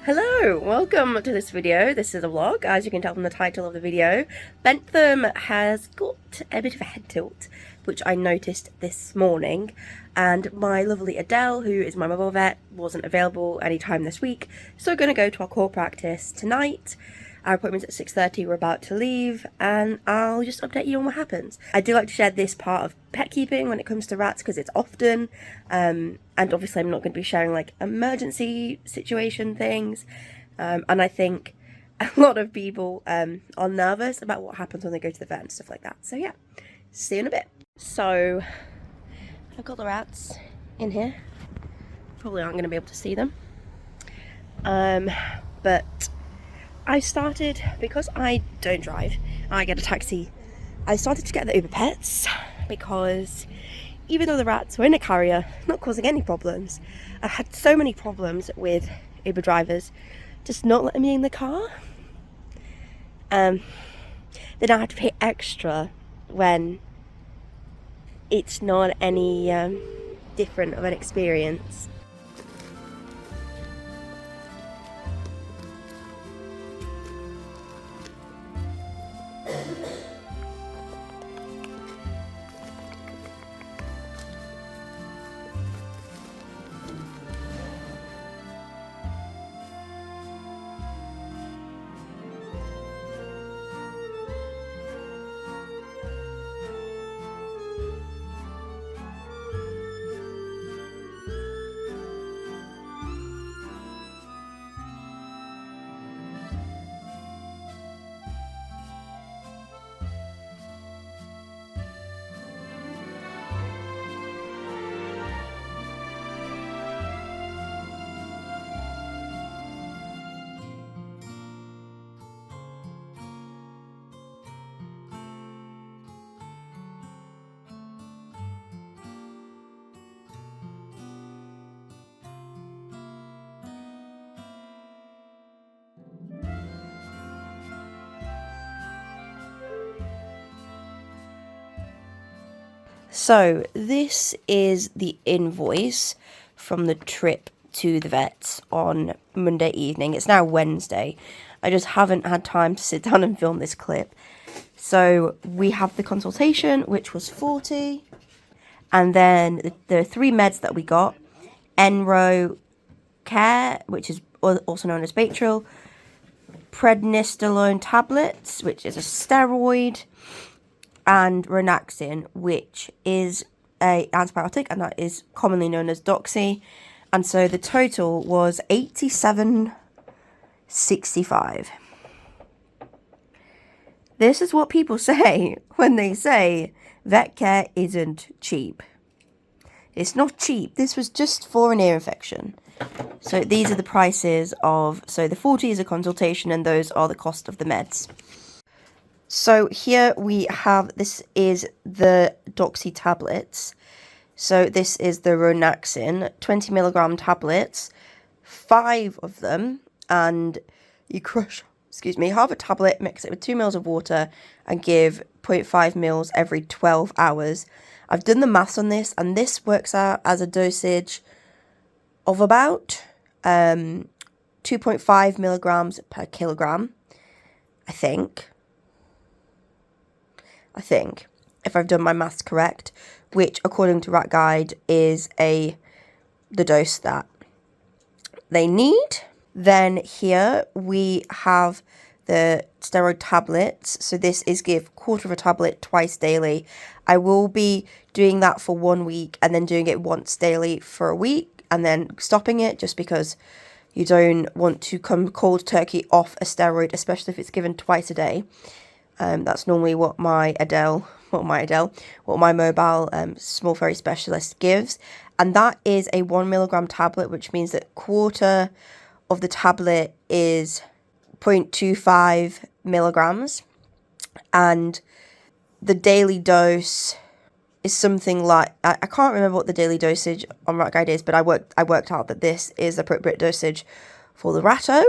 Hello, welcome to this video. This is a vlog, as you can tell from the title of the video. Bentham has got a bit of a head tilt, which I noticed this morning, and my lovely Adele, who is my mobile vet, wasn't available anytime this week, so we're going to go to our core practice tonight. Our appointment's at 6:30, we're about to leave, and I'll just update you on what happens. I do like to share this part of pet keeping when it comes to rats because it's often, and obviously I'm not going to be sharing like emergency situation things, and I think a lot of people are nervous about what happens when they go to the vet and stuff like that. So yeah, see you in a bit. So I've got the rats in here. Probably aren't going to be able to see them, but I started, because I don't drive, I get a taxi, I started to get the Uber Pets because even though the rats were in a carrier, not causing any problems, I've had so many problems with Uber drivers just not letting me in the car. Then I have to pay extra when it's not any different of an experience. So this is the invoice from the trip to the vets on Monday evening. It's now Wednesday. I just haven't had time to sit down and film this clip. So we have the consultation, which was 40. And then there are 3 meds that we got. Enro Care, which is also known as Baytril. Prednisolone tablets, which is a steroid. And Ronaxin, which is an antibiotic, and that is commonly known as Doxy. And so the total was $87.65. This is what people say when they say vet care isn't cheap. It's not cheap. This was just for an ear infection. So these are the prices of, so the 40 is a consultation, and those are the cost of the meds. So here we have, this is the Doxy tablets. So this is the Ronaxin, 20 milligram tablets, 5 of them, and you crush, half a tablet, mix it with 2 mils of water, and give 0.5 mils every 12 hours. I've done the maths on this, and this works out as a dosage of about 2.5 milligrams per kilogram, I think, if I've done my maths correct, which according to Rat Guide is the dose that they need. Then here we have the steroid tablets. So this is give quarter of a tablet twice daily. I will be doing that for 1 week and then doing it once daily for a week and then stopping it, just because you don't want to come cold turkey off a steroid, especially if it's given twice a day. That's normally what my mobile small furry specialist gives. And that is a 1 milligram tablet, which means that quarter of the tablet is 0.25 milligrams. And the daily dose is something like, I can't remember what the daily dosage on Rat Guide is, but I worked out that this is the appropriate dosage for the Ratto.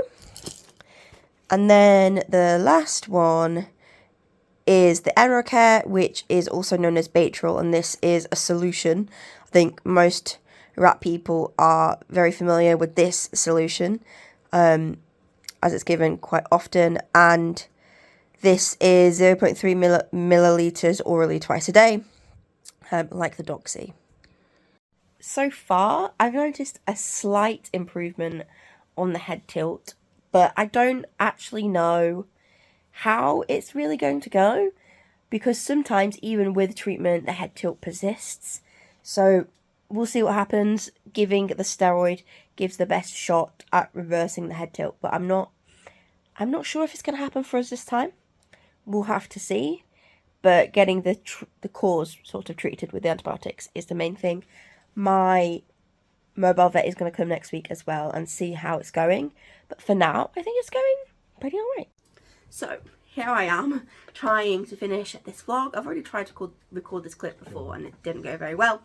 And then the last one is the Enrocare, which is also known as Baytril, and this is a solution. I think most rat people are very familiar with this solution. as it's given quite often, and this is 0.3 millilitres orally twice a day, like the Doxy. So far, I've noticed a slight improvement on the head tilt, but I don't actually know how it's really going to go, because sometimes even with treatment, the head tilt persists. So we'll see what happens. Giving the steroid gives the best shot at reversing the head tilt, but I'm not sure if it's going to happen for us this time. We'll have to see. But getting the cause sort of treated with the antibiotics is the main thing. My mobile vet is going to come next week as well and see how it's going. But for now, I think it's going pretty alright. So here I am trying to finish this vlog. I've already tried to record this clip before and it didn't go very well.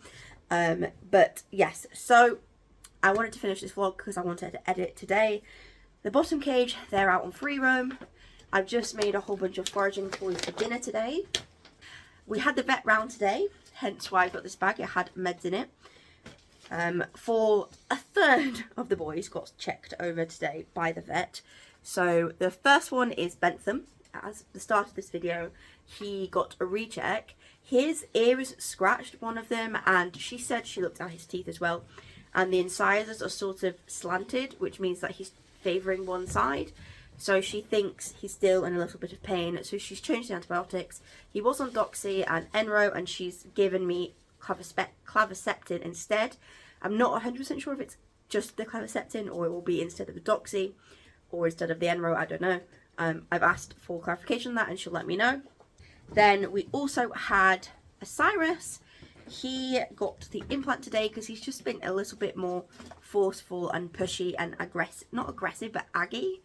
But yes, so I wanted to finish this vlog because I wanted to edit today. The bottom cage, they're out on free roam. I've just made a whole bunch of foraging toys for dinner today. We had the vet round today, hence why I got this bag. It had meds in it. For a third of the boys got checked over today by the vet. So the first one is Bentham. At the start of this video, he got a recheck. His ears scratched, one of them, and she said she looked at his teeth as well. And the incisors are sort of slanted, which means that he's favouring one side. So she thinks he's still in a little bit of pain. So she's changed the antibiotics. He was on Doxy and Enro, and she's given me Clavaceptin instead. I'm not 100% sure if it's just the Clavaceptin or it will be instead of the Doxy or instead of the Enro. I don't know. I've asked for clarification on that and she'll let me know. Then we also had Osiris. He got the implant today because he's just been a little bit more forceful and pushy and aggressive, not aggressive, but aggy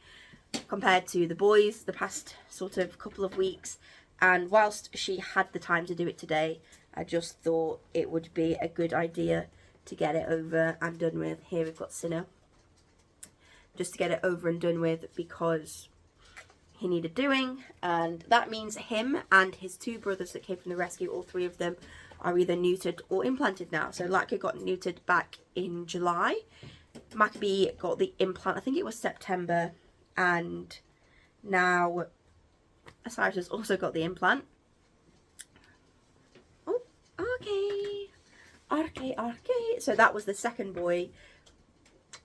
compared to the boys the past sort of couple of weeks. And whilst she had the time to do it today, I just thought it would be a good idea to get it over and done with. Here we've got Sinner. Just to get it over and done with because he needed doing, and that means him and his two brothers that came from the rescue, all three of them, are either neutered or implanted now. So Latka got neutered back in July. Maccabee got the implant, I think it was September, and now Osiris has also got the implant. Oh, okay. So that was the second boy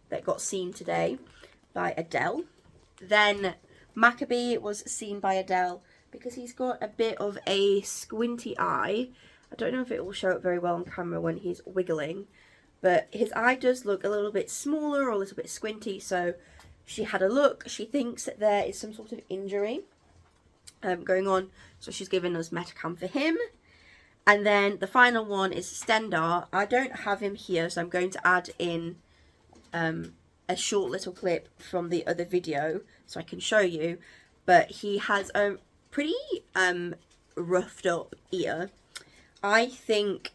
that got seen today by Adele. Then Maccabee was seen by Adele because he's got a bit of a squinty eye. I don't know if it will show up very well on camera when he's wiggling, but his eye does look a little bit smaller or a little bit squinty. So she had a look. She thinks that there is some sort of injury going on. So she's given us Metacam for him. And then the final one is Stendar. I don't have him here, so I'm going to add in a short little clip from the other video so I can show you. But he has a pretty roughed up ear. I think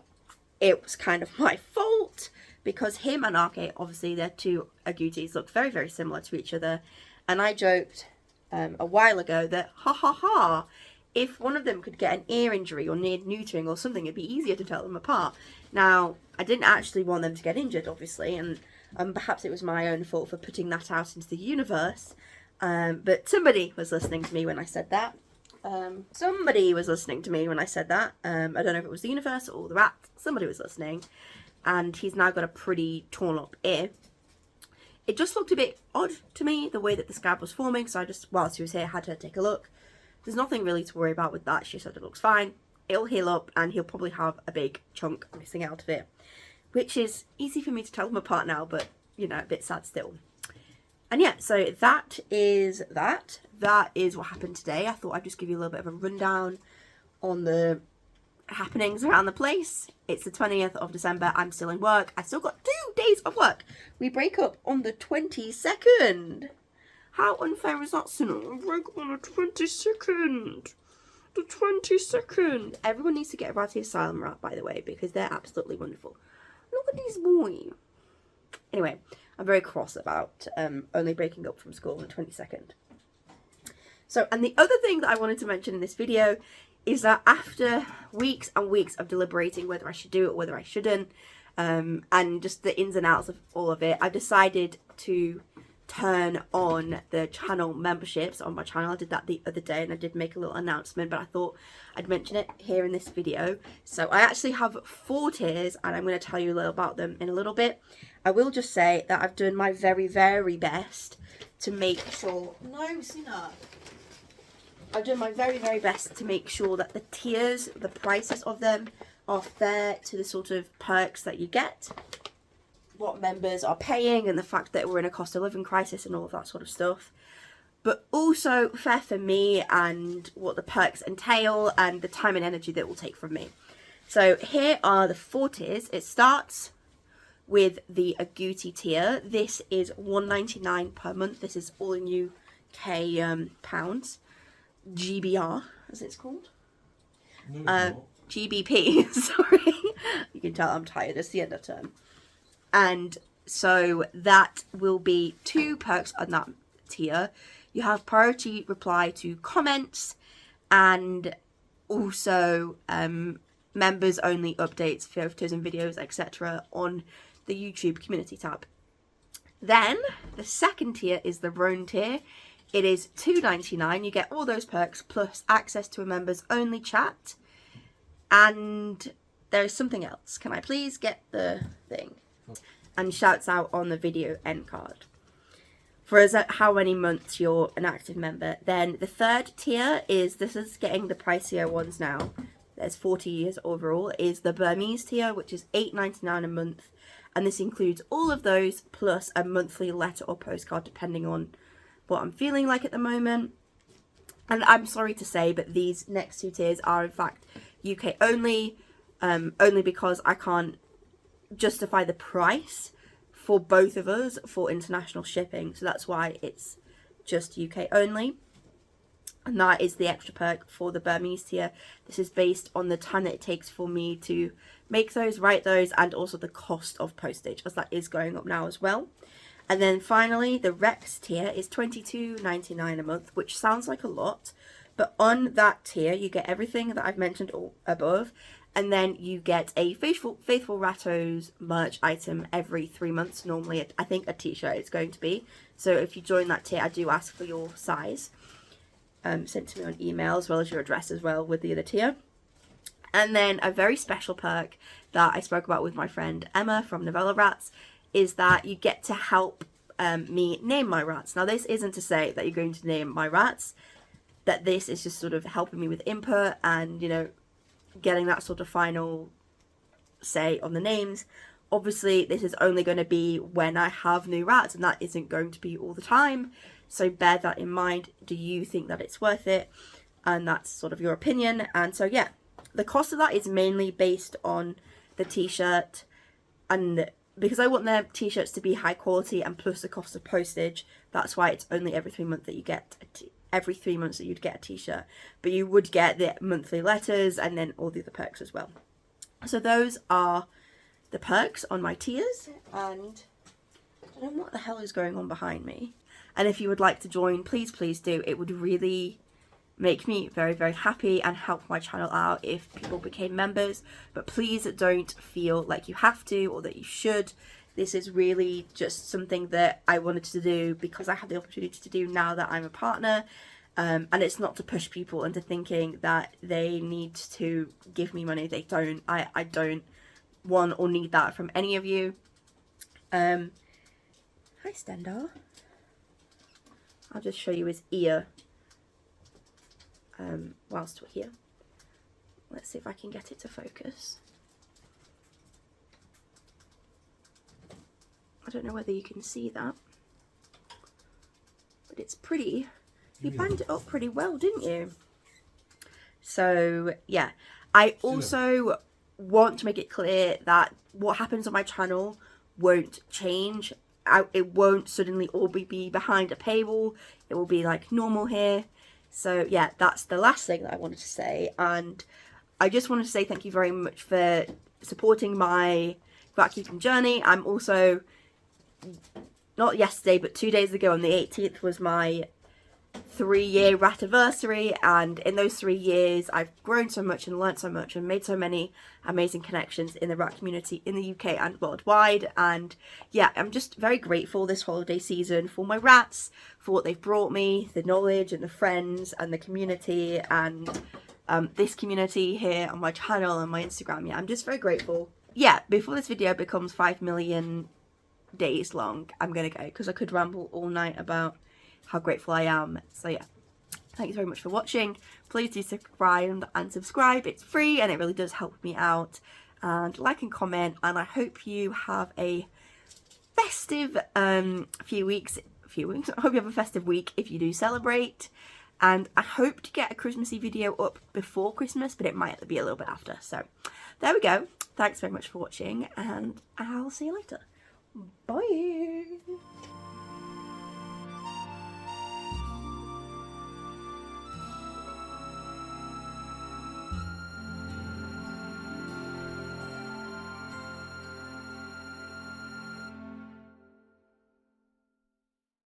it was kind of my fault because him and Arke, obviously their two agoutis, look very, very similar to each other. And I joked a while ago that, if one of them could get an ear injury or need neutering or something, it'd be easier to tell them apart. Now, I didn't actually want them to get injured, obviously, and perhaps it was my own fault for putting that out into the universe. But somebody was listening to me when I said that. I don't know if it was the universe or the rat. Somebody was listening. And he's now got a pretty torn up ear. It just looked a bit odd to me, the way that the scab was forming. So I just, whilst he was here, had to take a look. There's nothing really to worry about with that. She said it looks fine. It'll heal up and he'll probably have a big chunk missing out of it. Which is easy for me to tell them apart now, but, you know, a bit sad still. And yeah, so that is that. That is what happened today. I thought I'd just give you a little bit of a rundown on the happenings around the place. It's the 20th of December. I'm still in work. I've still got 2 days of work. We break up on the 22nd. How unfair is that, Sinner? We break up on the 22nd. The 22nd. Everyone needs to get a Ratty Asylum rat, by the way, because they're absolutely wonderful. Look at this boy. Anyway, I'm very cross about only breaking up from school on the 22nd. So, and the other thing that I wanted to mention in this video is that after weeks and weeks of deliberating whether I should do it or whether I shouldn't, and just the ins and outs of all of it, I decided to turn on the channel memberships on my channel. I did that the other day and I did make a little announcement, but I thought I'd mention it here in this video. So I actually have 4 tiers and I'm going to tell you a little about them in a little bit. I will just say that I've done my very, very best to make sure... No, Sina. I've done my very, very best to make sure that the tiers, the prices of them, are fair to the sort of perks that you get, what members are paying, and the fact that we're in a cost of living crisis and all of that sort of stuff, but also fair for me and what the perks entail and the time and energy that it will take from me. So here are the 4 tiers. It starts with the Agouti tier. This is $1.99 per month. This is all in UK pounds. GBR, as it's called. No, GBP, sorry. You can tell I'm tired, it's the end of term. And so that will be 2 perks on that tier. You have priority reply to comments and also members only updates, photos and videos, etc. on the YouTube community tab. Then the second tier is the Roan tier. It is $2.99. You get all those perks plus access to a members only chat. And there's something else. Can I please get the thing? And shouts out on the video end card. For us, how many months you're an active member. Then the third tier is, this is getting the pricier ones now. There's 40 years overall, is the Burmese tier, which is $8.99 a month. And this includes all of those plus a monthly letter or postcard depending on what I'm feeling like at the moment. And I'm sorry to say, but these next 2 tiers are in fact UK only, only because I can't justify the price for both of us for international shipping. So that's why it's just UK only. And that is the extra perk for the Burmese tier. This is based on the time that it takes for me to make those, write those, and also the cost of postage, as that is going up now as well. And then finally, the Rex tier is $22.99 a month, which sounds like a lot. But on that tier, you get everything that I've mentioned above. And then you get a Faithful Rattos merch item every 3 months. Normally, I think a t-shirt is going to be. So if you join that tier, I do ask for your size. Sent to me on email, as well as your address as well with the other tier. And then a very special perk that I spoke about with my friend Emma from Novella Rats is that you get to help me name my rats. Now, this isn't to say that you're going to name my rats. That this is just sort of helping me with input and, you know, getting that sort of final say on the names. Obviously, this is only going to be when I have new rats, and that isn't going to be all the time. So bear that in mind. Do you think that it's worth it? And that's sort of your opinion. And so, yeah, the cost of that is mainly based on the t-shirt, and because I want their t-shirts to be high quality and plus the cost of postage, that's why it's only every 3 months that you get every 3 months that you'd get a t-shirt. But you would get the monthly letters and then all the other perks as well. So those are the perks on my tiers, and I don't know what the hell is going on behind me. And if you would like to join, please do. It would really make me very, very happy and help my channel out if people became members. But please don't feel like you have to or that you should. This is really just something that I wanted to do because I have the opportunity to do now that I'm a partner. And it's not to push people into thinking that they need to give me money. They don't. I don't want or need that from any of you. Hi, Stendhal. I'll just show you his ear whilst we're here. Let's see if I can get it to focus. I don't know whether you can see that, but it's pretty. You banged it up pretty well, didn't you? So yeah, I also want to make it clear that what happens on my channel won't change. It won't suddenly all be behind a paywall. It will be like normal here. So yeah, that's the last thing that I wanted to say. And I just wanted to say thank you very much for supporting my rat keeping journey. I'm also, not yesterday, but 2 days ago on the 18th was my 3-year anniversary, and in those 3 years I've grown so much and learnt so much and made so many amazing connections in the rat community in the UK and worldwide. And yeah, I'm just very grateful this holiday season for my rats, for what they've brought me, the knowledge and the friends and the community, and this community here on my channel and my Instagram. Yeah, I'm just very grateful. Yeah, before this video becomes 5 million days long, I'm gonna go, because I could ramble all night about how grateful I am. So yeah, thank you very much for watching. Please do subscribe and subscribe. It's free and it really does help me out. And like and comment, and I hope you have a festive few weeks. I hope you have a festive week if you do celebrate. And I hope to get a Christmassy video up before Christmas, but it might be a little bit after. So there we go. Thanks very much for watching, and I'll see you later. Bye.